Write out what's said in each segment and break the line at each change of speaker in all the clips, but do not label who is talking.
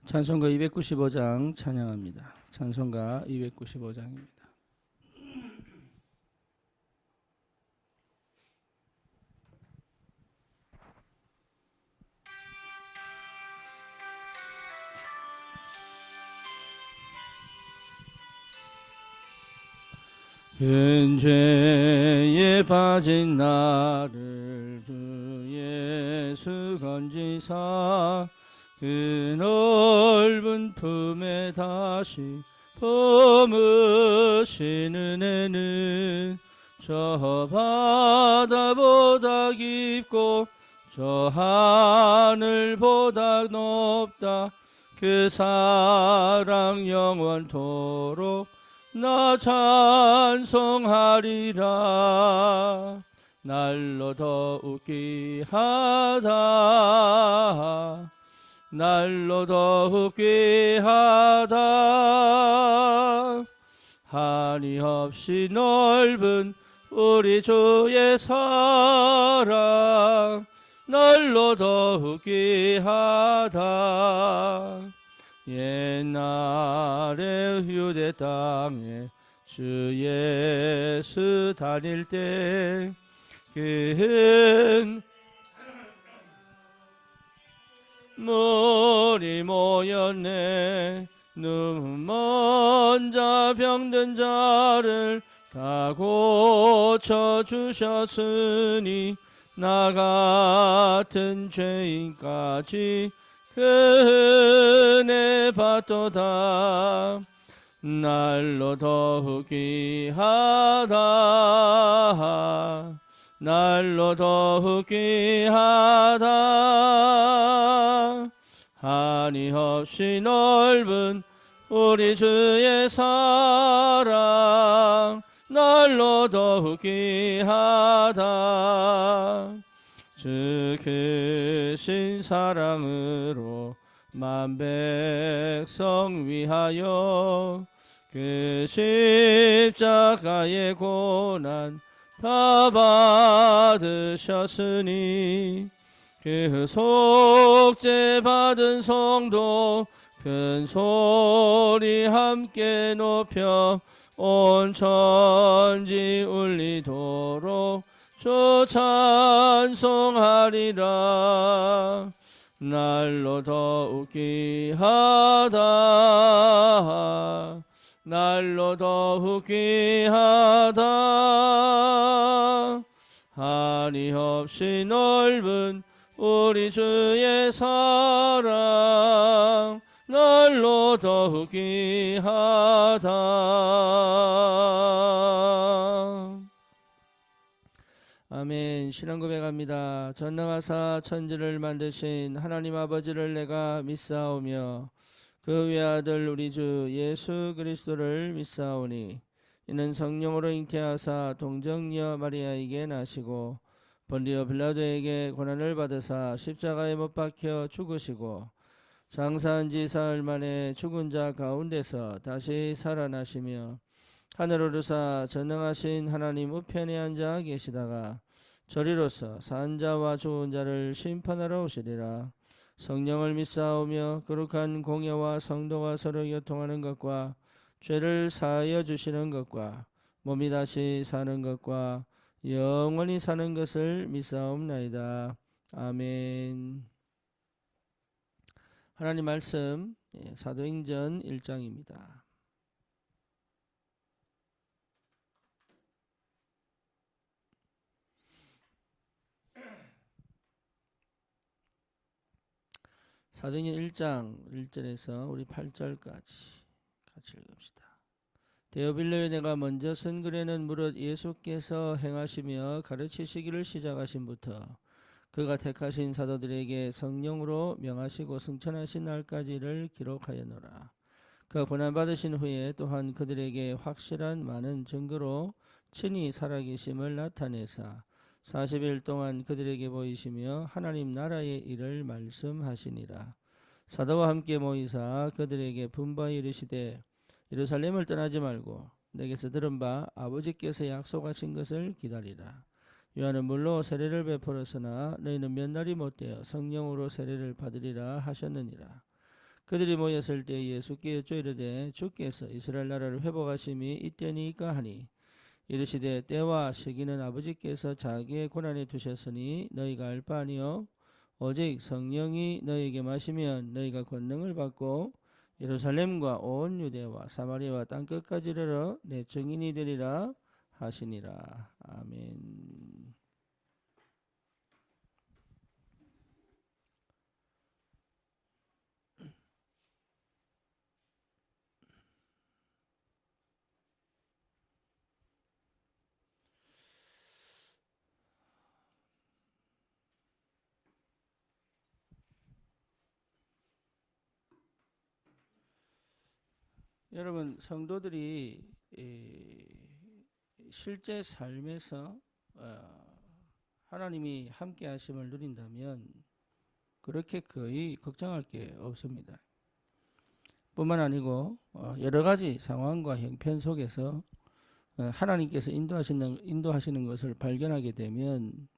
찬송가 295장 찬양합니다. 찬송가 295장입니다. 큰 죄에 빠진 나를 주 예수 건지사 그 넓은 품에 다시 품으시는 애는 저 바다보다 깊고 저 하늘보다 높다. 그 사랑 영원토록 나 찬송하리라. 날로 더욱 귀하다. 날로 더욱 귀하다. 한이 없이 넓은 우리 주의 사랑 날로 더욱 귀하다. 옛날에 유대 땅에 주 예수 다닐 때 큰 물이 모였네. 눈먼 자 병든 자를 다 고쳐주셨으니 나 같은 죄인까지 은혜 받도다. 날로 더욱 귀하다. 날로 더욱 귀하다. 한이 없이 넓은 우리 주의 사랑 날로 더욱 귀하다. 주 크신 사랑으로 만 백성 위하여 그 십자가의 고난 다 받으셨으니 그 속죄 받은 성도 큰 소리 함께 높여 온 천지 울리도록 주 찬송하리라. 날로 더욱 귀하다. 날로 더욱 귀하다. 한이 없이 넓은 우리 주의 사랑 날로 더욱 귀하다. 아멘. 신앙 고백합니다. 전능하사 천지를 만드신 하나님 아버지를 내가 믿사오며 그 외아들 우리 주 예수 그리스도를 믿사오니 이는 성령으로 잉태하사 동정녀 마리아에게 나시고 본디오 빌라도에게 고난을 받으사 십자가에 못 박혀 죽으시고 장사한 지 사흘 만에 죽은 자 가운데서 다시 살아나시며 하늘을 오르사 전능하신 하나님 우편에 앉아 계시다가 저리로서 산 자와 죽은 자를 심판하러 오시리라. 성령을 믿사오며 거룩한 공예와 성도가 서로 교통하는 것과 죄를 사하여 주시는 것과 몸이 다시 사는 것과 영원히 사는 것을 믿사옵나이다. 아멘. 하나님 말씀 사도행전 1장입니다. 사도행전 1장 1절에서 우리 8절까지 같이 읽읍시다. 데오빌로에 내가 먼저 쓴 글에는 무릇 예수께서 행하시며 가르치시기를 시작하신부터 그가 택하신 사도들에게 성령으로 명하시고 승천하신 날까지를 기록하였노라. 그가 고난받으신 후에 또한 그들에게 확실한 많은 증거로 친히 살아계심을 나타내사 40일 동안 그들에게 보이시며 하나님 나라의 일을 말씀하시니라. 사도와 함께 모이사 그들에게 분부하여 이르시되 예루살렘을 떠나지 말고 내게서 들은 바 아버지께서 약속하신 것을 기다리라. 요한은 물로 세례를 베풀었으나 너희는 몇 날이 못되어 성령으로 세례를 받으리라 하셨느니라. 그들이 모였을 때 예수께 여쭈 이르되 주께서 이스라엘 나라를 회복하심이 이때니까 하니 이르시되 때와 시기는 아버지께서 자기의 고난에 두셨으니 너희가 알 바 아니요 오직 성령이 너희에게 마시면 너희가 권능을 받고 예루살렘과 온 유대와 사마리아와 땅끝까지 이르러 내 증인이 되리라 하시니라. 아멘. 여러분 성도들이 실제 삶에서 하나님이 함께 하심을 누린다면 그렇게 거의 걱정할 게 없습니다. 뿐만 아니고 여러 가지 상황과 형편 속에서 하나님께서 인도하시는 것을 발견하게 되면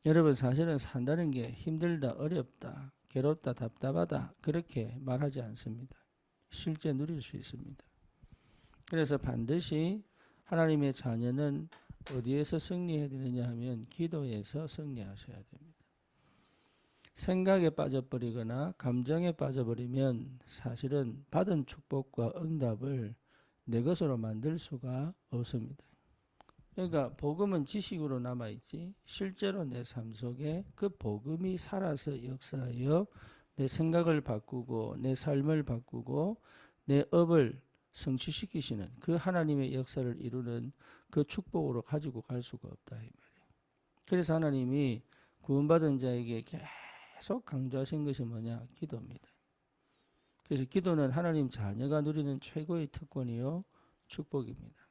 여러분 사실은 산다는 게 힘들다, 어렵다, 괴롭다, 답답하다 그렇게 말하지 않습니다. 실제 누릴 수 있습니다. 그래서 반드시 하나님의 자녀는 어디에서 승리해야 되느냐 하면 기도에서 승리하셔야 됩니다. 생각에 빠져버리거나 감정에 빠져버리면 사실은 받은 축복과 응답을 내 것으로 만들 수가 없습니다. 그러니까 복음은 지식으로 남아있지 실제로 내 삶 속에 그 복음이 살아서 역사하여 내 생각을 바꾸고 내 삶을 바꾸고 내 업을 성취시키시는 그 하나님의 역사를 이루는 그 축복으로 가지고 갈 수가 없다 이 말이에요. 그래서 하나님이 구원받은 자에게 계속 강조하신 것이 뭐냐? 기도입니다. 그래서 기도는 하나님 자녀가 누리는 최고의 특권이요 축복입니다.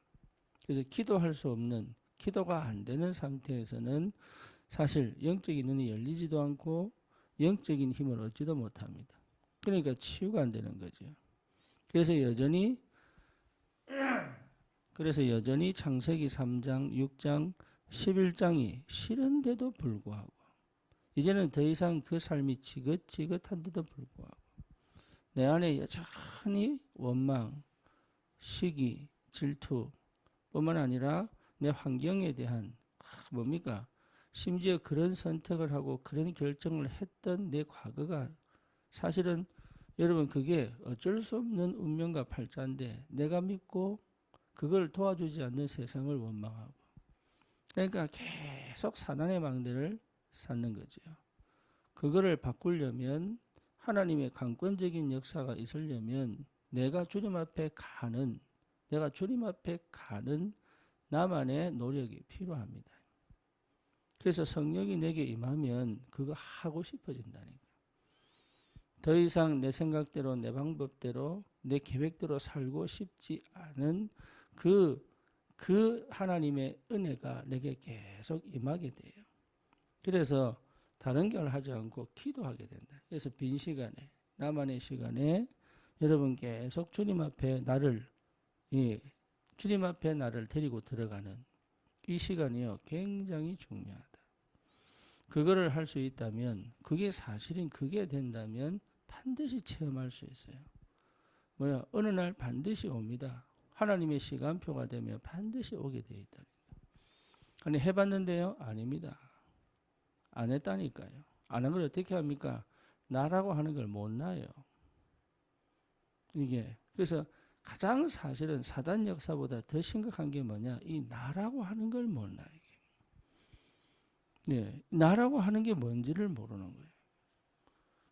그래서 기도할 수 없는 기도가 안 되는 상태에서는 사실 영적인 눈이 열리지도 않고 영적인 힘을 얻지도 못합니다. 그러니까 치유가 안 되는 거죠. 그래서 여전히 창세기 3장, 6장, 11장이 싫은데도 불구하고 이제는 더 이상 그 삶이 지긋지긋한데도 불구하고 내 안에 여전히 원망, 시기, 질투 뿐만 아니라 내 환경에 대한 뭡니까? 심지어 그런 선택을 하고 그런 결정을 했던 내 과거가 사실은 여러분 그게 어쩔 수 없는 운명과 팔자인데 내가 믿고 그걸 도와주지 않는 세상을 원망하고 그러니까 계속 사단의 망대를 쌓는 거죠. 그거를 바꾸려면 하나님의 강권적인 역사가 있으려면 내가 주님 앞에 가는 나만의 노력이 필요합니다. 그래서 성령이 내게 임하면 그거 하고 싶어진다니까. 더 이상 내 생각대로 내 방법대로 내 계획대로 살고 싶지 않은 그 하나님의 은혜가 내게 계속 임하게 돼요. 그래서 다른 걸 하지 않고 기도하게 된다. 그래서 빈 시간에 나만의 시간에 여러분 계속 주님 앞에 나를 데리고 들어가는 이 시간이요 굉장히 중요하다. 그거를 할 수 있다면 그게 사실은 그게 된다면 반드시 체험할 수 있어요. 어느 날 반드시 옵니다. 하나님의 시간표가 되면 반드시 오게 돼 있다. 아니 해봤는데요? 아닙니다. 안 했다니까요. 안 하면 어떻게 합니까? 나라고 하는 걸 못 나요. 이게 그래서 가장 사실은 사단 역사보다 더 심각한 게 뭐냐? 이 나라고 하는 걸 못 나 이게. 네, 나라고 하는 게 뭔지를 모르는 거예요.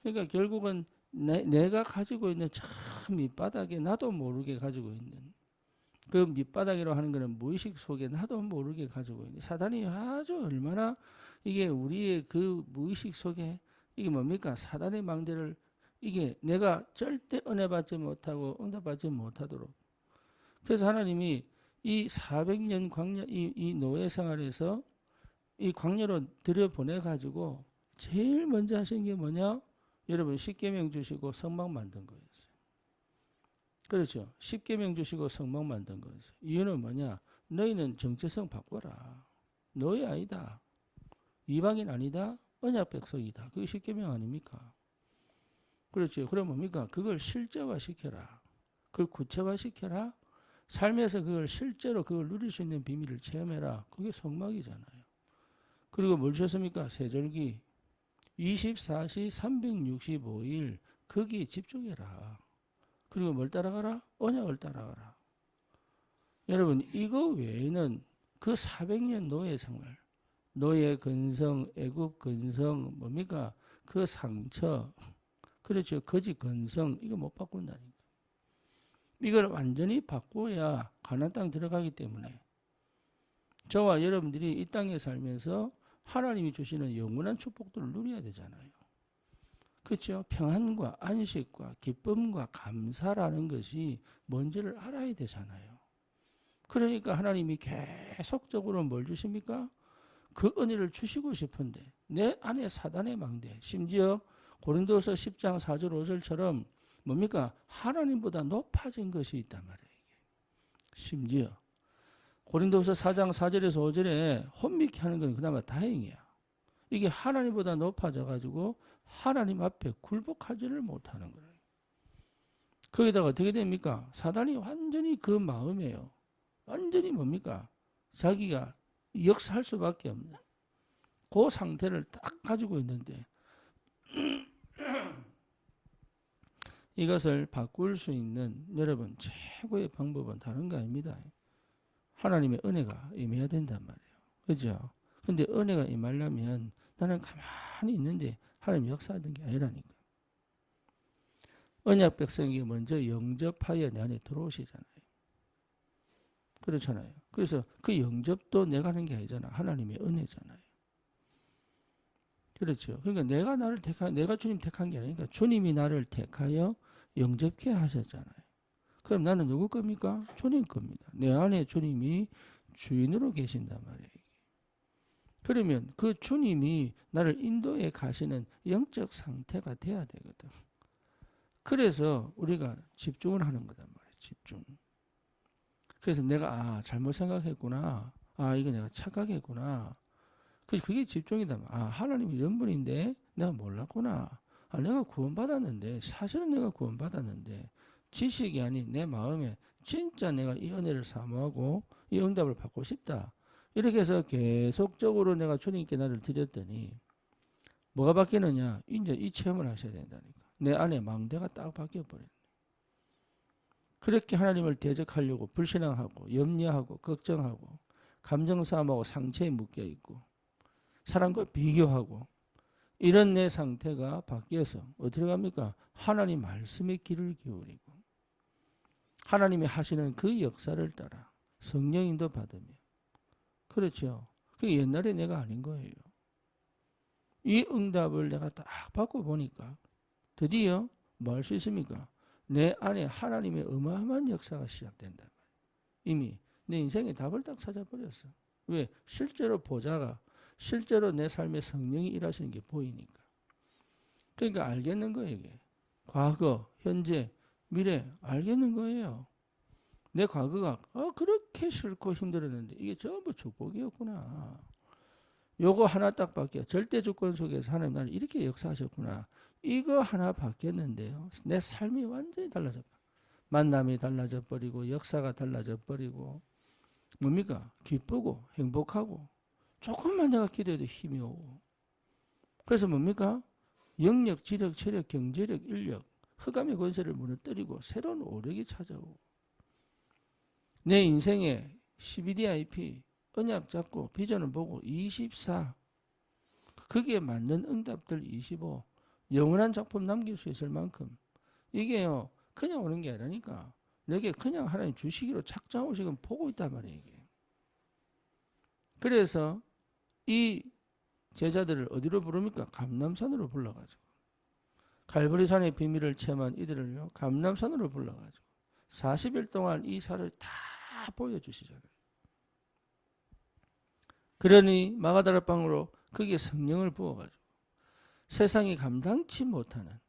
그러니까 결국은 내가 가지고 있는 저 밑바닥에 나도 모르게 가지고 있는 그 밑바닥이라고 하는 것은 무의식 속에 나도 모르게 가지고 있는 사단이 아주 얼마나 이게 우리의 그 무의식 속에 이게 뭡니까? 사단의 망대를 이게 내가 절대 은혜 받지 못하고 응답받지 못하도록 그래서 하나님이 이 400년 광야 이 노예 생활에서 이 광야로 들여보내 가지고 제일 먼저 하신 게 뭐냐? 여러분 십계명 주시고 성막 만든 거였어요. 그렇죠. 십계명 주시고 성막 만든 거였어요. 이유는 뭐냐? 너희는 정체성 바꿔라. 너희 아니다. 이방인 아니다. 언약 백성이다. 그게 십계명 아닙니까? 그렇죠. 그럼 뭡니까? 그걸 실제화시켜라. 그걸 구체화시켜라. 삶에서 그걸 실제로 그걸 누릴 수 있는 비밀을 체험해라. 그게 성막이잖아요. 그리고 뭘 주셨습니까? 세절기 24시 365일 거기에 집중해라. 그리고 뭘 따라가라? 언약을 따라가라. 여러분 이거 외에는 그 400년 노예 생활, 노예 근성, 애굽 근성 뭡니까? 그 상처, 그렇죠. 거짓 근성 이거 못 바꾼다니까. 이걸 완전히 바꿔야 가나안 땅 들어가기 때문에 저와 여러분들이 이 땅에 살면서 하나님이 주시는 영원한 축복들을 누려야 되잖아요. 그렇죠? 평안과 안식과 기쁨과 감사라는 것이 뭔지를 알아야 되잖아요. 그러니까 하나님이 계속적으로 뭘 주십니까? 그 은혜를 주시고 싶은데 내 안에 사단의 망대, 심지어 고린도서 10장 4절 5절처럼 뭡니까? 하나님보다 높아진 것이 있단 말이에요. 심지어 고린도서 4장 4절에서 5절에 혼미케 하는 건 그나마 다행이야. 이게 하나님보다 높아져 가지고 하나님 앞에 굴복하지를 못하는 거예요. 거기다가 어떻게 됩니까? 사단이 완전히 그 마음이에요. 완전히 뭡니까? 자기가 역사할 수밖에 없는 그 상태를 딱 가지고 있는데 이것을 바꿀 수 있는 여러분 최고의 방법은 다른 거 아닙니다. 하나님의 은혜가 임해야 된단 말이에요. 그죠? 근데 은혜가 임하려면 나는 가만히 있는데 하나님 역사하는 게 아니라니까. 언약 백성이 먼저 영접하여 내 안에 들어오시잖아요. 그렇잖아요. 그래서 그 영접도 내가 하는 게 아니잖아. 하나님의 은혜잖아요. 그렇죠. 그러니까 내가 나를 내가 주님 택한 게 아니니까 주님이 나를 택하여 영접케 하셨잖아요. 그럼 나는 누구 겁니까? 주님 겁니다. 내 안에 주님이 주인으로 계신단 말이에요. 그러면 그 주님이 나를 인도해 가시는 영적 상태가 돼야 되거든. 그래서 우리가 집중을 하는 거단 말이에요. 집중. 그래서 내가 잘못 생각했구나. 이거 내가 착각했구나. 그게 집중이다. 하나님이 이런 분인데 내가 몰랐구나. 내가 구원받았는데 사실은 내가 구원받았는데 지식이 아닌 내 마음에 진짜 내가 이 은혜를 사모하고 이 응답을 받고 싶다. 이렇게 해서 계속적으로 내가 주님께 나를 드렸더니 뭐가 바뀌느냐? 이제 이 체험을 하셔야 된다니까. 내 안에 망대가 딱 바뀌어버렸네. 그렇게 하나님을 대적하려고 불신앙하고 염려하고 걱정하고 감정싸움하고 상처에 묶여있고 사람과 비교하고 이런 내 상태가 바뀌어서 어디로 갑니까? 하나님 말씀에 귀를 기울이고 하나님이 하시는 그 역사를 따라 성령인도 받으며 그렇죠. 그게 옛날에 내가 아닌 거예요. 이 응답을 내가 딱 받고 보니까 드디어 뭐 할 수 있습니까? 내 안에 하나님의 어마어마한 역사가 시작된다. 이미 내 인생의 답을 딱 찾아버렸어. 왜? 실제로 보자가 실제로 내 삶에 성령이 일하시는 게 보이니까. 그러니까 알겠는 거예요. 이게. 과거, 현재, 미래 알겠는 거예요. 내 과거가 그렇게 싫고 힘들었는데 이게 전부 축복이었구나. 요거 하나 딱 바뀌어. 절대 주권 속에서 하나님 나를 이렇게 역사하셨구나. 이거 하나 바뀌었는데요. 내 삶이 완전히 달라져. 만남이 달라져 버리고 역사가 달라져 버리고 뭡니까? 기쁘고 행복하고 조금만 내가 기도해도 힘이 오고 그래서 뭡니까? 영력, 지력, 체력, 경제력, 인력 흑암의 권세를 무너뜨리고 새로운 오력이 찾아오고 내 인생에 CBDIP 언약 잡고 비전을 보고 24 거기에 맞는 응답들 25 영원한 작품 남길 수 있을 만큼 이게요 그냥 오는 게 아니라니까 내게 그냥 하나님 주시기로 작정하고 지금 보고 있단 말이에요. 이게. 그래서 이 제자들을 어디로 부릅니까? 감람산으로 불러가지고 갈보리산의 비밀을 체험한 이들을요 감람산으로 불러가지고 40일 동안 이 살을 다 보여주시잖아요. 그러니 마가다락방으로 거기에 성령을 부어가지고 세상이 감당치 못하는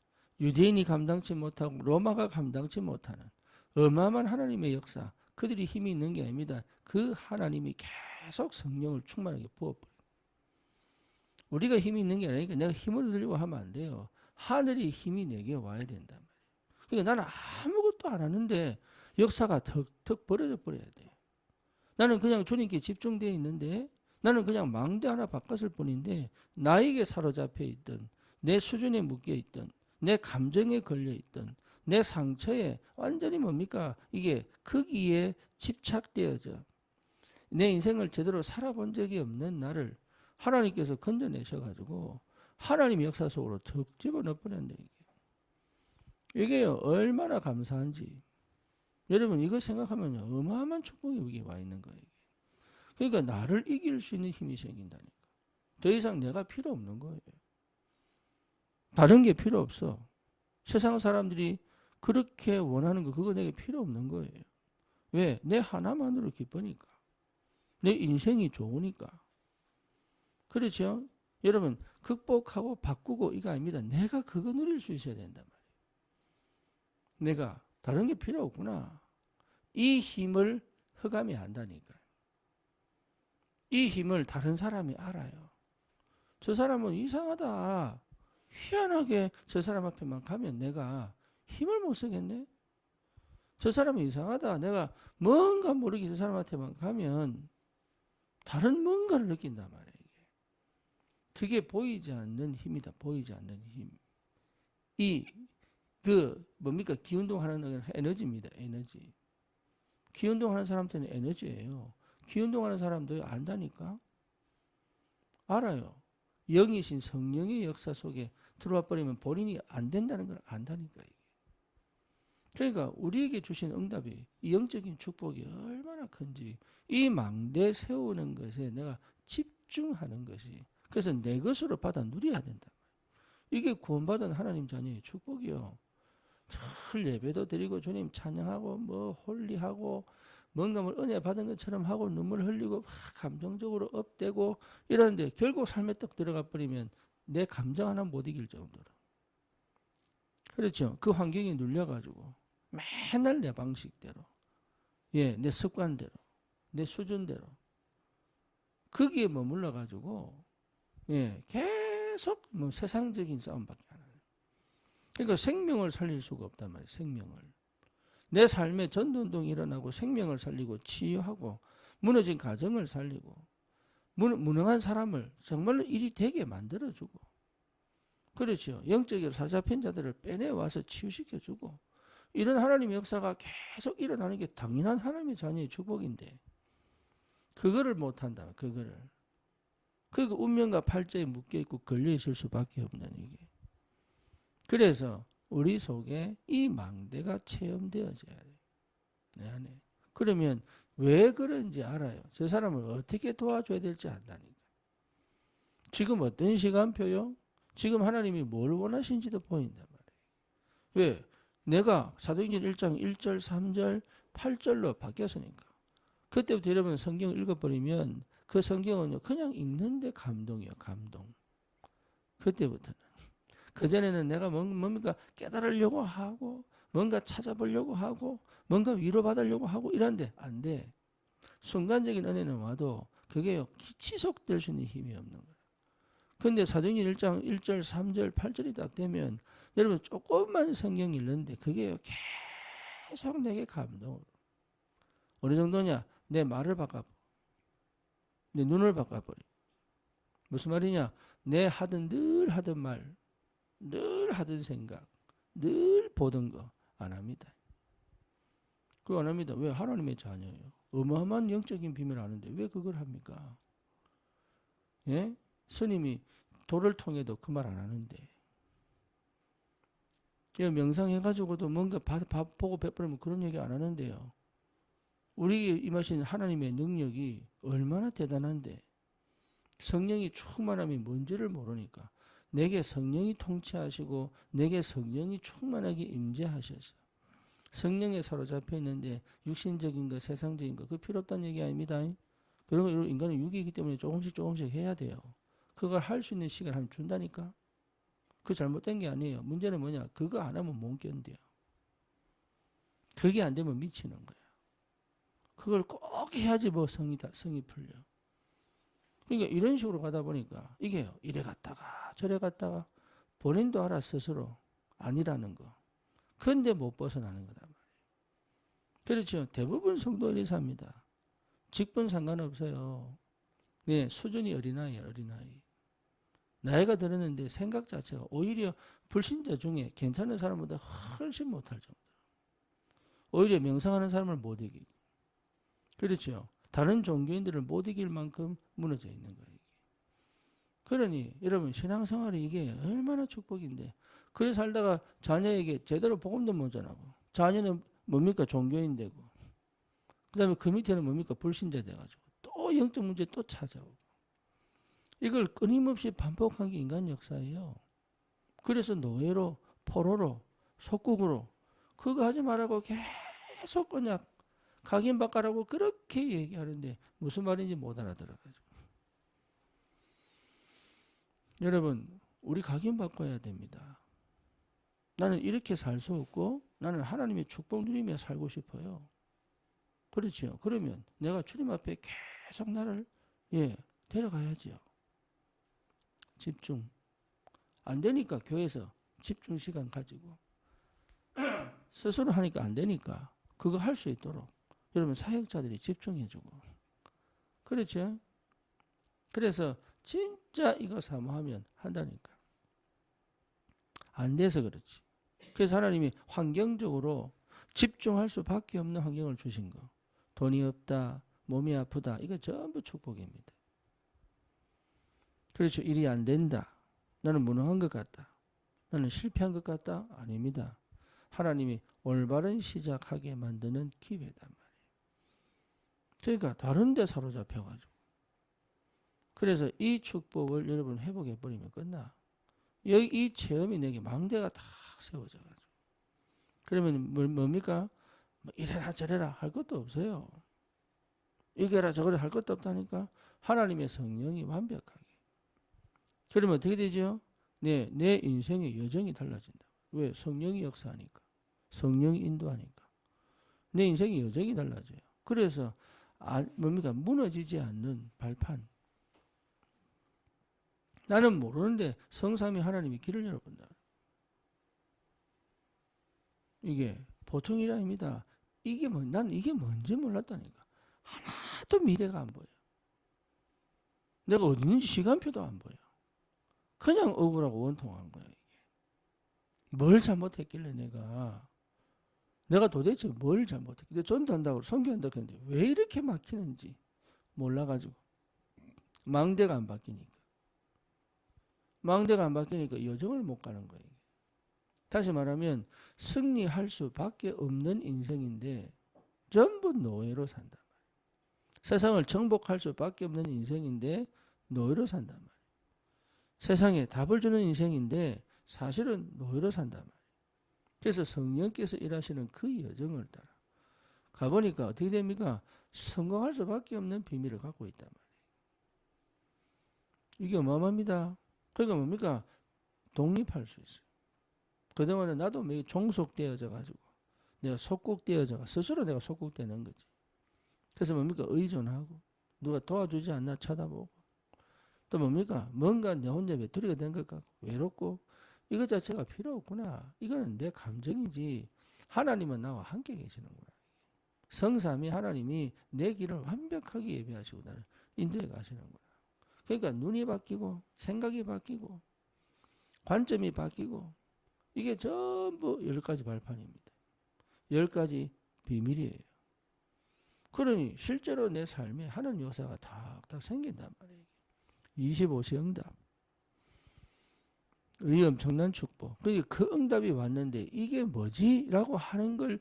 유대인이 감당치 못하고 로마가 감당치 못하는 어마어마한 하나님의 역사 그들이 힘이 있는 게 아닙니다. 그 하나님이 계속 성령을 충만하게 부어버려요. 우리가 힘이 있는 게 아니니까 내가 힘을 들려고 하면 안 돼요. 하늘이 힘이 내게 와야 된단 말이에요. 그러니까 나는 아무것도 안 하는데 역사가 턱턱 벌어져 버려야 돼. 나는 그냥 주님께 집중되어 있는데 나는 그냥 망대 하나 바꿨을 뿐인데 나에게 사로잡혀 있던 내 수준에 묶여 있던 내 감정에 걸려 있던 내 상처에 완전히 뭡니까? 이게 거기에 집착되어져 내 인생을 제대로 살아본 적이 없는 나를 하나님께서 건져내셔가지고 하나님의 역사 속으로 툭 집어넣어 버렸네. 이게요 얼마나 감사한지 여러분 이거 생각하면요 어마어마한 축복이 여기 와 있는 거예요. 그러니까 나를 이길 수 있는 힘이 생긴다니까. 더 이상 내가 필요 없는 거예요. 다른 게 필요 없어. 세상 사람들이 그렇게 원하는 거 그거 내게 필요 없는 거예요. 왜? 내 하나만으로 기쁘니까. 내 인생이 좋으니까. 그렇죠? 여러분 극복하고 바꾸고 이거 아닙니다. 내가 그거 누릴 수 있어야 된단 말이에요. 내가 다른 게 필요 없구나. 이 힘을 흑암이 안다니까요. 이 힘을 다른 사람이 알아요. 저 사람은 이상하다. 희한하게 저 사람 앞에만 가면 내가 힘을 못 쓰겠네. 저 사람은 이상하다. 내가 뭔가 모르게 저 사람한테만 가면 다른 뭔가를 느낀단 말이에요. 그게 보이지 않는 힘이다. 보이지 않는 힘. 뭡니까? 기운동하는 에너지입니다. 에너지. 기운동하는 사람한테는 에너지예요. 기운동하는 사람도 안다니까. 알아요. 영이신 성령의 역사 속에 들어와 버리면 본인이 안 된다는 걸 안다니까. 이게. 그러니까 우리에게 주신 응답이 이 영적인 축복이 얼마나 큰지 이 망대 세우는 것에 내가 집중하는 것이 그래서 내 것으로 받아 누려야 된다. 이게 구원받은 하나님 자녀의 축복이요. 늘 예배도 드리고 주님 찬양하고 뭐 홀리하고 뭔가 뭐 은혜 받은 것처럼 하고 눈물 흘리고 막 감정적으로 업되고 이러는데 결국 삶에 떡 들어가 버리면 내 감정 하나 못 이길 정도로. 그렇죠. 그 환경에 눌려가지고 맨날 내 방식대로 내 습관대로 내 수준대로 거기에 머물러가지고 계속 뭐 세상적인 싸움밖에 안 해요. 그러니까 생명을 살릴 수가 없단 말이에요. 생명을. 내 삶에 전도운동이 일어나고 생명을 살리고 치유하고 무너진 가정을 살리고 무능한 사람을 정말로 일이 되게 만들어주고 그렇죠. 영적으로 사자팬 자들을 빼내와서 치유시켜주고 이런 하나님의 역사가 계속 일어나는 게 당연한 하나님의 자녀의 축복인데 그거를 못한다. 그거를. 그러니까 운명과 팔자에 묶여있고 걸려있을 수밖에 없는 이게. 그래서 우리 속에 이 망대가 체험되어져야 돼요. 내 안에. 그러면 왜 그런지 알아요. 저 사람을 어떻게 도와줘야 될지 안다니까. 지금 어떤 시간표요? 지금 하나님이 뭘 원하신지도 보인단 말이에요. 왜? 내가 사도행전 1장 1절, 3절, 8절로 바뀌었으니까. 그때부터 여러분 성경을 읽어버리면 그 성경은요 그냥 읽는데 감동이에요. 감동. 그때부터는. 그전에는 내가 뭡니까 깨달으려고 하고 뭔가 찾아보려고 하고 뭔가 위로받으려고 하고 이런데 안 돼. 순간적인 은혜는 와도 그게 지속될 수 있는 힘이 없는 거예요. 근데 사도행전 1장 1절 3절 8절이 딱 되면 여러분 조금만 성경 읽는데 그게 계속 내게 감동으로 어느 정도냐 내 말을 바꿔버려 내 눈을 바꿔버려 무슨 말이냐 내 늘 하던 말 늘 하던 생각, 늘 보던 거 안 합니다. 그거 안 합니다. 왜? 하나님의 자녀예요. 어마어마한 영적인 비밀을 아는데 왜 그걸 합니까? 예? 스님이 도를 통해도 그 말 안 하는데 명상해가지고도 뭔가 밥 보고 베풀면 그런 얘기 안 하는데요. 우리에게 임하신 하나님의 능력이 얼마나 대단한데 성령이 충만함이 뭔지를 모르니까 내게 성령이 통치하시고 내게 성령이 충만하게 임재하셔서 성령에 사로잡혀 있는데 육신적인 거 세상적인 거 그거 필요 없다는 얘기 아닙니다. 그러면 인간은 육이기 때문에 조금씩 해야 돼요. 그걸 할 수 있는 시간을 하면 준다니까. 그거 잘못된 게 아니에요. 문제는 뭐냐 그거 안 하면 못 견뎌요. 그게 안 되면 미치는 거야. 그걸 꼭 해야지 뭐 성이 풀려. 그러니까 이런 식으로 가다 보니까 이게요. 이래 갔다가 저래 갔다가 본인도 알아 스스로 아니라는 거. 그런데 못 벗어나는 거단 말이에요. 그렇죠. 대부분 성도들이 삽니다. 직분 상관없어요. 네, 수준이 어린아이예요. 어린아이. 나이가 들었는데 생각 자체가 오히려 불신자 중에 괜찮은 사람보다 훨씬 못할 정도. 오히려 명상하는 사람을 못 이기고. 그렇죠. 다른 종교인들을 못 이길 만큼 무너져 있는 거예요. 그러니 여러분 신앙생활이 이게 얼마나 축복인데, 그래 살다가 자녀에게 제대로 복음도 못 전하고, 자녀는 뭡니까? 종교인 되고, 그 다음에 그 밑에는 뭡니까? 불신자 돼가지고 또 영적 문제 또 찾아오고, 이걸 끊임없이 반복한 게 인간 역사예요. 그래서 노예로, 포로로, 속국으로 그거 하지 말라고 계속 그냥 각인바꿔라고 그렇게 얘기하는데 무슨 말인지 못 알아들어가지고. 여러분, 우리 각인바꿔야 됩니다. 나는 이렇게 살 수 없고 나는 하나님의 축복 누리며 살고 싶어요. 그렇죠. 그러면 내가 주님 앞에 계속 나를 데려가야지요. 집중. 안 되니까 교회에서 집중 시간 가지고 스스로 하니까 안 되니까 그거 할 수 있도록 여러분 사역자들이 집중해주고. 그렇죠. 그래서 진짜 이거 사모하면 한다니까. 안 돼서 그렇지. 그래서 하나님이 환경적으로 집중할 수밖에 없는 환경을 주신 거. 돈이 없다, 몸이 아프다, 이거 전부 축복입니다. 그렇죠. 일이 안 된다. 나는 무능한 것 같다. 나는 실패한 것 같다. 아닙니다. 하나님이 올바른 시작하게 만드는 기회단 말이에요. 그러니까 다른 데 사로잡혀가지고. 그래서 이 축복을 여러분 회복해버리면 끝나. 여기 이 체험이 내게 망대가 다 세워져가지고. 그러면 뭡니까? 뭐 이래라 저래라 할 것도 없어요. 이게라 저거라 할 것도 없다니까. 하나님의 성령이 완벽하게. 그러면 어떻게 되죠? 내 인생의 여정이 달라진다. 왜? 성령이 역사하니까. 성령이 인도하니까. 내 인생의 여정이 달라져요. 그래서 뭡니까? 무너지지 않는 발판. 나는 모르는데 성삼위 하나님이 길을 열어본다. 이게 보통 일 아닙니다. 나는 이게 뭔지 몰랐다니까. 하나도 미래가 안 보여. 내가 어디 있는지 시간표도 안 보여. 그냥 억울하고 원통한 거야, 이게. 뭘 잘못했길래 내가 도대체 뭘 잘못했길래 전도한다고 선교한다고 했는데 왜 이렇게 막히는지 몰라가지고. 망대가 안 바뀌니까. 망대가 안 바뀌니까 여정을 못 가는 거예요. 다시 말하면 승리할 수밖에 없는 인생인데 전부 노예로 산단 말이에요. 세상을 정복할 수밖에 없는 인생인데 노예로 산단 말이에요. 세상에 답을 주는 인생인데 사실은 노예로 산단 말이에요. 그래서 성령께서 일하시는 그 여정을 따라 가보니까 어떻게 됩니까? 성공할 수밖에 없는 비밀을 갖고 있단 말이에요. 이게 어마어마합니다. 그러니까 뭡니까? 독립할 수 있어요. 그동안은 나도 매일 종속되어져 가지고 내가 속국되어져가 스스로 내가 속국되는 거지. 그래서 뭡니까? 의존하고 누가 도와주지 않나 쳐다보고 또 뭡니까? 뭔가 내 혼자 외톨이가 된 것 같고 외롭고 이것 자체가 필요 없구나. 이거는 내 감정이지 하나님은 나와 함께 계시는구나. 성삼위 하나님이 내 길을 완벽하게 예배하시고 나를 인도해 가시는구나. 그러니까 눈이 바뀌고 생각이 바뀌고 관점이 바뀌고 이게 전부 10가지 발판입니다. 10가지 비밀이에요. 그러니 실제로 내 삶에 하나님 역사가 탁탁 생긴단 말이에요. 25세 응답. 이 엄청난 축복. 그러니까 그 응답이 왔는데 이게 뭐지? 라고 하는 걸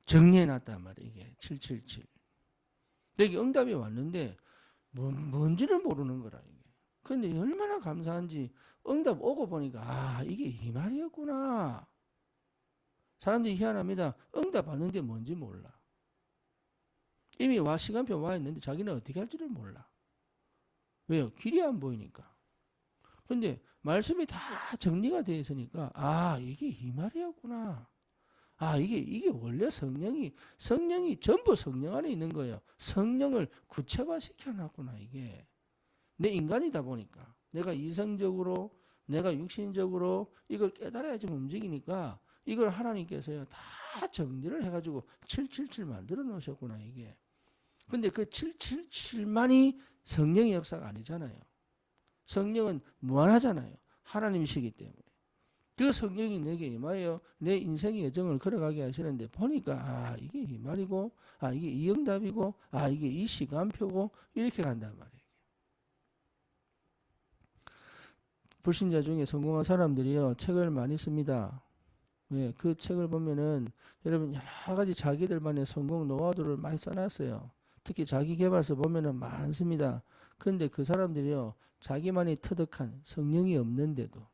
정리해놨단 말이에요. 이게 777. 이게 응답이 왔는데 뭔지를 모르는 거라. 이게. 그런데 얼마나 감사한지 응답 오고 보니까 이게 이 말이었구나. 사람들이 희한합니다. 응답 받는데 뭔지 몰라. 이미 시간표 와 있는데 자기는 어떻게 할지를 몰라. 왜요? 길이 안 보이니까. 근데 말씀이 다 정리가 되어 있으니까 이게 이 말이었구나. 이게 원래 성령이 전부 성령 안에 있는 거예요. 성령을 구체화시켜 놨구나. 이게 내 인간이다 보니까 내가 이성적으로 내가 육신적으로 이걸 깨달아야지 움직이니까 이걸 하나님께서요 다 정리를 해가지고 777 만들어 놓으셨구나 이게. 근데 그 777만이 성령의 역사가 아니잖아요. 성령은 무한하잖아요. 하나님이시기 때문에. 그 성령이 내게 임하여 내 인생의 여정을 걸어가게 하시는데 보니까 이게 이 말이고 이게 이 응답이고 이게 이 시간표고 이렇게 간단 말이에요. 불신자 중에 성공한 사람들이요 책을 많이 씁니다. 네, 그 책을 보면은 여러분 여러 가지 자기들만의 성공 노하우들을 많이 써놨어요. 특히 자기계발서 보면은 많습니다. 근데 그 사람들이요 자기만의 터득한 성령이 없는데도,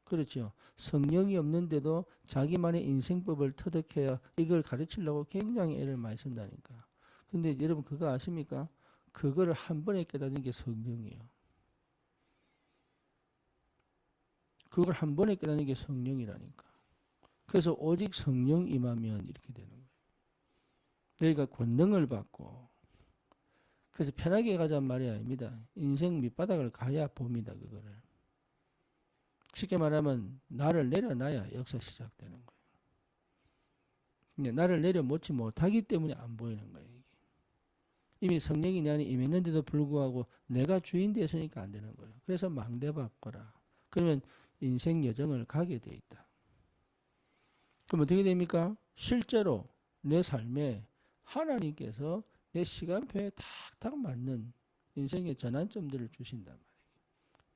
그렇죠, 성령이 없는데도 자기만의 인생법을 터득해야 이걸 가르치려고 굉장히 애를 많이 쓴다니까. 근데 여러분 그거 아십니까? 그거를 한 번에 깨닫는 게 성령이에요. 그걸 한 번에 깨닫는 게 성령이라니까. 그래서 오직 성령 임하면 이렇게 되는 거예요. 너희가 권능을 받고, 그래서 편하게 가자는 말이 아닙니다. 인생 밑바닥을 가야 봅니다. 그거를. 쉽게 말하면 나를 내려놔야 역사 시작되는 거예요. 근데 나를 내려놓지 못하기 때문에 안 보이는 거예요. 이게. 이미 성령이 내 안에 임했는데도 불구하고 내가 주인 되었으니까 안 되는 거예요. 그래서 망대받거라. 그러면 인생 여정을 가게 돼 있다. 그럼 어떻게 됩니까? 실제로 내 삶에 하나님께서 내 시간표에 탁탁 맞는 인생의 전환점들을 주신단 말이에요.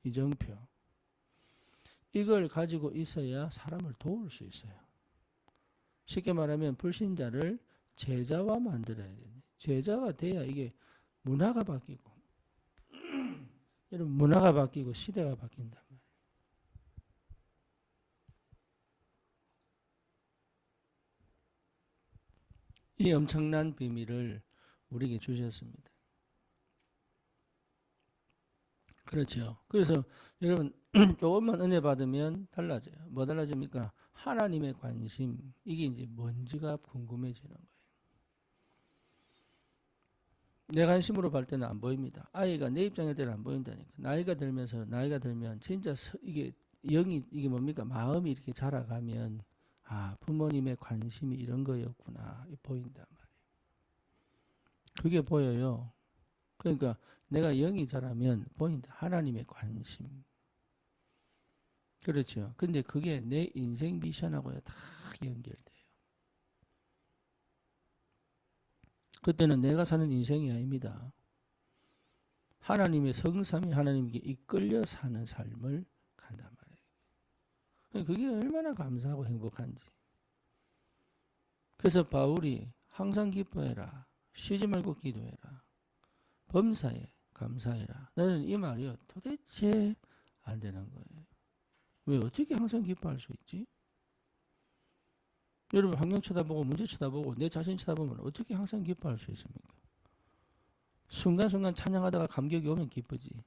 이정표. 이걸 가지고 있어야 사람을 도울 수 있어요. 쉽게 말하면 불신자를 제자와 만들어야 돼요. 제자가 돼야 이게 문화가 바뀌고 여러분 문화가 바뀌고 시대가 바뀐단 말이에요. 이 엄청난 비밀을 우리에게 주셨습니다. 그렇죠. 그래서 여러분 조금만 은혜 받으면 달라져요. 뭐 달라집니까? 하나님의 관심, 이게 이제 뭔지가 궁금해지는 거예요. 내 관심으로 볼 때는 안 보입니다. 아이가 내 입장일 때는 안 보인다니까. 나이가 들면 진짜 이게 영이 이게 뭡니까? 마음이 이렇게 자라가면 부모님의 관심이 이런 거였구나 보인단 말이에요. 그게 보여요. 그러니까 내가 영이 자라면 보인다. 하나님의 관심. 그렇죠. 근데 그게 내 인생 미션하고요 다 연결돼요. 그때는 내가 사는 인생이 아닙니다. 하나님의 성삼위 하나님께 이끌려 사는 삶을 간단 말이에요. 그게 얼마나 감사하고 행복한지. 그래서 바울이 항상 기뻐해라. 쉬지 말고 기도해라. 범사에 감사해라. 나는 이 말이요 도대체 안 되는 거예요. 왜 어떻게 항상 기뻐할 수 있지? 여러분 환경 쳐다보고 문제 쳐다보고 내 자신 쳐다보면 어떻게 항상 기뻐할 수 있습니까? 순간순간 찬양하다가 감격이 오면 기쁘지.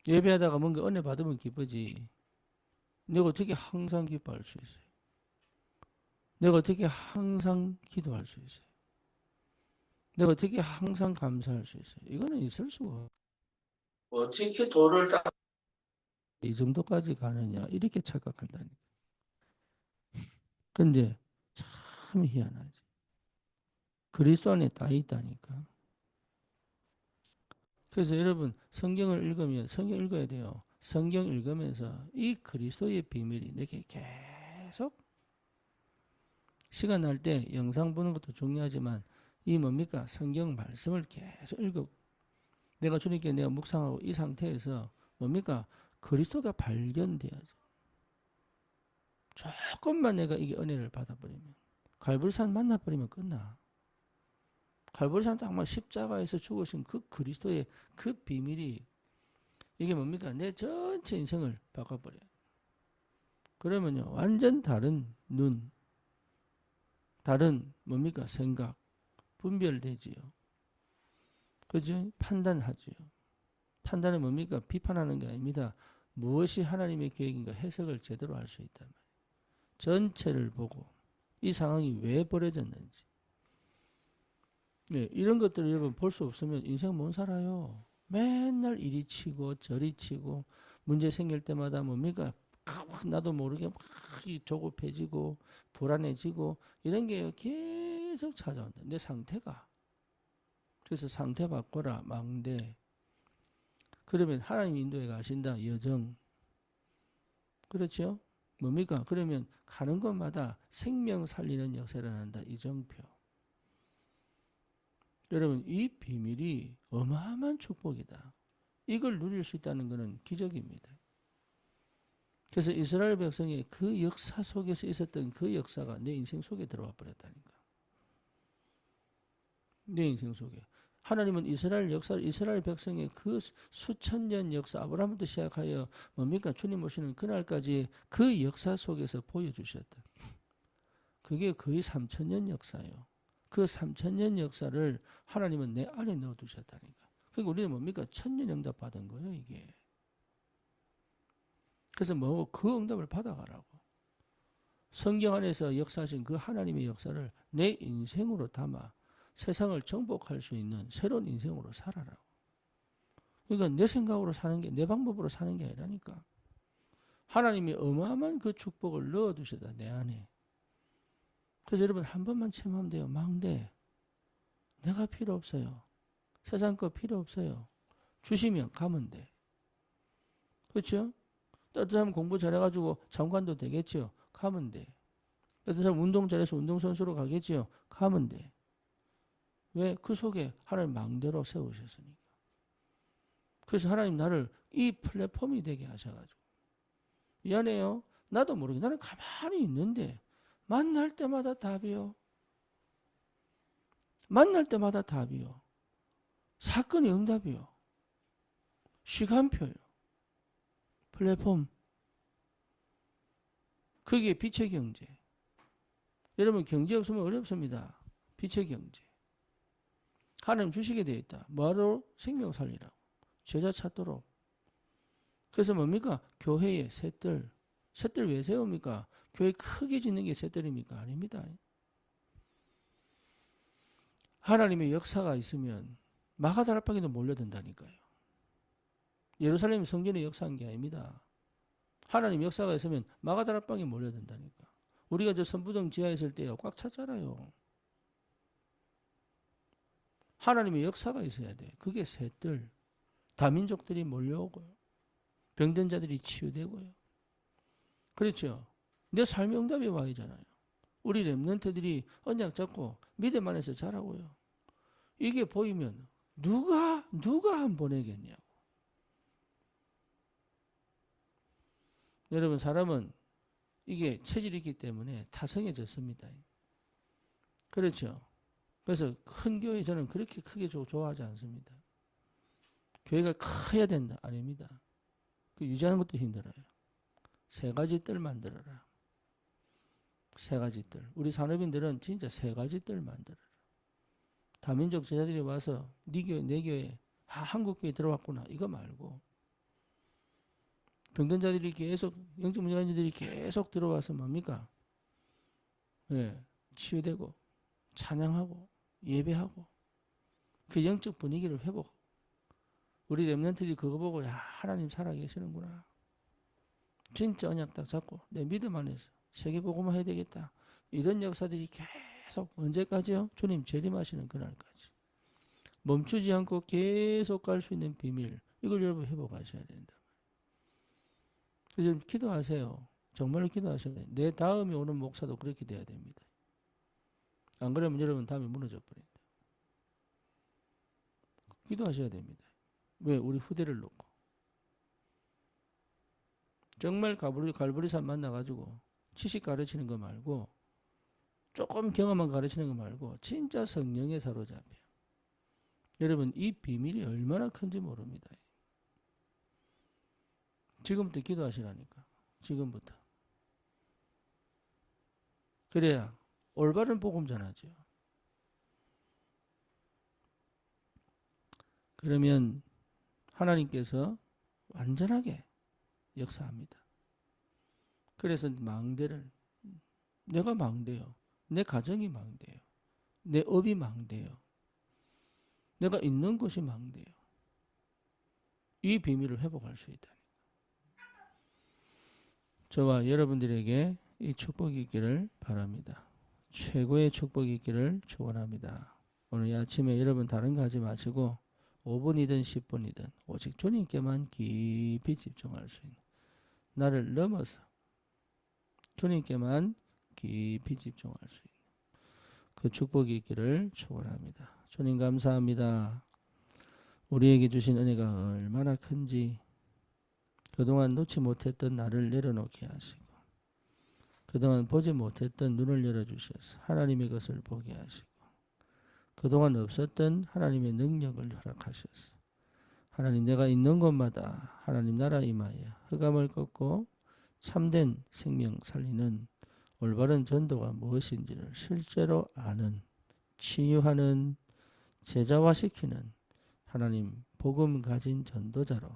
예배하다가 뭔가 은혜 받으면 기쁘지. 내가 어떻게 항상 기뻐할 수 있어요? 내가 어떻게 항상 기도할 수 있어요? 내가 어떻게 항상 감사할 수 있어요? 이거는 있을 수가 없어요. 어떻게 도를 딱 이 정도까지 가느냐 이렇게 착각한다니까. 근데 참 희한하지. 그리스도 안에 다 있다니까. 그래서 여러분 성경을 읽으면 성경 읽어야 돼요. 성경 읽으면서 이 그리스도의 비밀이 내게 계속 시간 날 때 영상 보는 것도 중요하지만 이 뭡니까? 성경 말씀을 계속 읽어. 내가 주님께 내가 묵상하고 이 상태에서 뭡니까? 그리스도가 발견돼야죠. 조금만 내가 이게 은혜를 받아버리면 갈보리산 만나버리면 끝나. 갈보리산 딱 십자가에서 죽으신 그 그리스도의 그 비밀이 이게 뭡니까? 내 전체 인생을 바꿔버려요. 그러면요 완전 다른 눈, 다른 뭡니까? 생각, 분별되지요. 그죠? 판단하지요. 판단은 뭡니까? 비판하는 게 아닙니다. 무엇이 하나님의 계획인가 해석을 제대로 할 수 있단 말이에요. 전체를 보고 이 상황이 왜 벌어졌는지. 네, 이런 것들을 여러분 볼 수 없으면 인생 못 살아요. 맨날 이리 치고 저리 치고 문제 생길 때마다 뭡니까? 나도 모르게 막 조급해지고 불안해지고 이런 게 계속 찾아온다. 내 상태가. 그래서 상태 바꿔라. 망대. 그러면 하나님 인도에 가신다. 여정. 그렇죠? 뭡니까? 그러면 가는 곳마다 생명 살리는 역사를 한다. 이정표. 여러분, 이 비밀이 어마어마한 축복이다. 이걸 누릴 수 있다는 것은 기적입니다. 그래서 이스라엘 백성의 그 역사 속에서 있었던 그 역사가 내 인생 속에 들어와 버렸다니까. 내 인생 속에. 하나님은 이스라엘 역사, 이스라엘 백성의 그 수천 년 역사, 아브라함부터 시작하여 뭡니까? 주님 오시는 그날까지 그 역사 속에서 보여주셨던. 그게 거의 3,000년 역사예요. 그 3,000년 역사를 하나님은 내 안에 넣어두셨다니까. 그러니까 우리는 뭡니까? 천년 응답 받은 거예요, 이게. 그래서 뭐 그 응답을 받아가라고. 성경 안에서 역사하신 그 하나님의 역사를 내 인생으로 담아 세상을 정복할 수 있는 새로운 인생으로 살아라고. 그러니까 내 생각으로 사는 게, 내 방법으로 사는 게 아니라니까. 하나님이 어마어마한 그 축복을 넣어두셨다, 내 안에. 그래서 여러분 한 번만 체험하면 돼요. 망대. 내가 필요 없어요. 세상 거 필요 없어요. 주시면 가면 돼. 그렇죠? 어떤 사람 공부 잘해가지고 장관도 되겠죠. 가면 돼. 어떤 사람 운동 잘해서 운동선수로 가겠죠. 가면 돼. 왜? 그 속에 하나님 망대로 세우셨으니까. 그래서 하나님 나를 이 플랫폼이 되게 하셔가지고. 미안해요. 나도 모르게 나는 가만히 있는데 만날 때마다 답이요. 만날 때마다 답이요. 사건이 응답이요. 시간표요. 플랫폼. 그게 빛의 경제. 여러분 경제 없으면 어렵습니다. 빛의 경제. 하나님 주시게 되어 있다. 뭐하러? 생명 살리라고. 제자 찾도록. 그래서 뭡니까? 교회의 셋들. 셋들 왜 세웁니까? 교회 크게 짓는 게 셋들입니까? 아닙니다. 하나님의 역사가 있으면 마가다락방에도 몰려든다니까요. 예루살렘 성전에 역사한 게 아닙니다. 하나님 역사가 있으면 마가다락방에 몰려든다니까. 우리가 저 선부동 지하에 있을 때요. 꽉 찼잖아요. 하나님의 역사가 있어야 돼. 그게 셋들. 다민족들이 몰려오고요. 병든 자들이 치유되고요. 그렇죠. 내 삶의 응답이 와야잖아요. 우리 렘넌트들이 언약 잡고 믿음 안에서 자라고요. 이게 보이면 누가 안 보내겠냐고. 여러분 사람은 이게 체질이 있기 때문에 타성해졌습니다. 그렇죠. 그래서 큰 교회 저는 그렇게 크게 좋아하지 않습니다. 교회가 커야 된다. 아닙니다. 그 유지하는 것도 힘들어요. 세 가지 뜰 만들어라. 세 가지 뜰. 우리 산업인들은 진짜 세 가지 뜰 만들어라. 다민족 제자들이 와서 네 교회, 내 교회, 한국 교회 들어왔구나. 이거 말고 병든 자들이 계속, 영적 문제가 자들이 계속 들어와서 뭡니까? 예, 치유되고 찬양하고 예배하고 그 영적 분위기를 회복. 우리 렘넌트들이 그거 보고 야 하나님 살아계시는구나. 진짜 언약 딱 잡고 내 믿음 안에서 세계복음화 해야 되겠다. 이런 역사들이 계속 언제까지요? 주님 재림하시는 그날까지. 멈추지 않고 계속 갈 수 있는 비밀. 이걸 여러분 회복하셔야 된다. 그래서 기도하세요. 정말로 기도하셔야 돼요. 내 다음에 오는 목사도 그렇게 돼야 됩니다. 안 그러면 여러분 다음에 무너져 버린다. 기도하셔야 됩니다. 왜? 우리 후대를 놓고. 정말 갈보리산 만나가지고 지식 가르치는 거 말고 조금 경험만 가르치는 거 말고 진짜 성령에 사로잡혀. 여러분 이 비밀이 얼마나 큰지 모릅니다. 지금부터 기도하시라니까. 지금부터. 그래야 올바른 복음 전하죠. 그러면 하나님께서 완전하게 역사합니다. 그래서 망대를 내가 망대요. 내 가정이 망대요. 내 업이 망대요. 내가 있는 곳이 망대요. 이 비밀을 회복할 수 있다. 저와 여러분들에게 이 축복이 있기를 바랍니다. 최고의 축복이 있기를 축원합니다. 오늘 이 아침에 여러분 다른 거 하지 마시고 5분이든 10분이든 오직 주님께만 깊이 집중할 수 있는, 나를 넘어서 주님께만 깊이 집중할 수 있는 그 축복이 있기를 축원합니다. 주님 감사합니다. 우리에게 주신 은혜가 얼마나 큰지, 그동안 놓지 못했던 나를 내려놓게 하시고 그동안 보지 못했던 눈을 열어주셔서 하나님의 것을 보게 하시고 그동안 없었던 하나님의 능력을 허락하셔서 하나님, 내가 있는 곳마다 하나님 나라 임하여 흑암을 꺾고 참된 생명 살리는 올바른 전도가 무엇인지를 실제로 아는, 치유하는, 제자화시키는 하나님 복음 가진 전도자로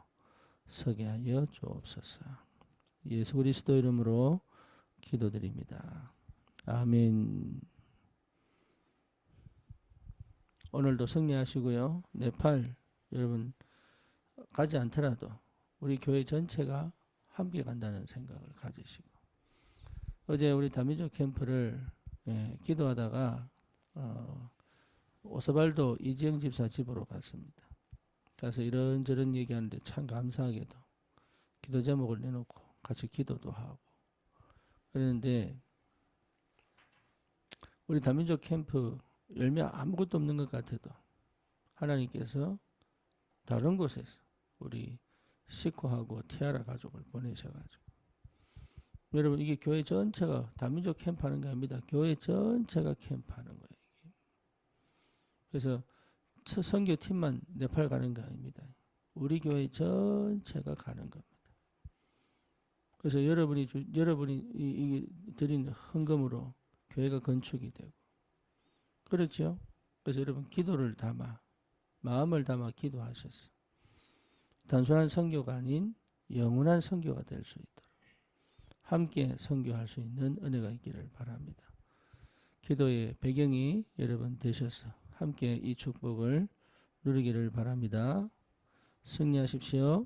서게 하여 주옵소서. 예수 그리스도 이름으로 기도드립니다. 아멘. 오늘도 승리하시고요. 네팔 여러분 가지 않더라도 우리 교회 전체가 함께 간다는 생각을 가지시고, 어제 우리 다민족 캠프를 기도하다가 오스발도 이지영 집사 집으로 갔습니다. 가서 이런저런 얘기하는데 참 감사하게도 기도 제목을 내놓고 같이 기도도 하고 그랬는데, 우리 다민족 캠프 열매 아무것도 없는 것 같아도 하나님께서 다른 곳에서 우리 식구하고 티아라 가족을 보내셔가지고, 여러분 이게 교회 전체가 다민족 캠프하는 게 아닙니다. 교회 전체가 캠프하는 거예요. 이게. 그래서 선교팀만 네팔 가는 게 아닙니다. 우리 교회 전체가 가는 겁니다. 그래서 여러분이 이게 드린 헌금으로 교회가 건축이 되고, 그렇죠? 그래서 여러분 기도를 담아, 마음을 담아 기도하셔서 단순한 선교가 아닌 영원한 선교가 될 수 있도록 함께 선교할 수 있는 은혜가 있기를 바랍니다. 기도의 배경이 여러분 되셔서 함께 이 축복을 누리기를 바랍니다. 승리하십시오.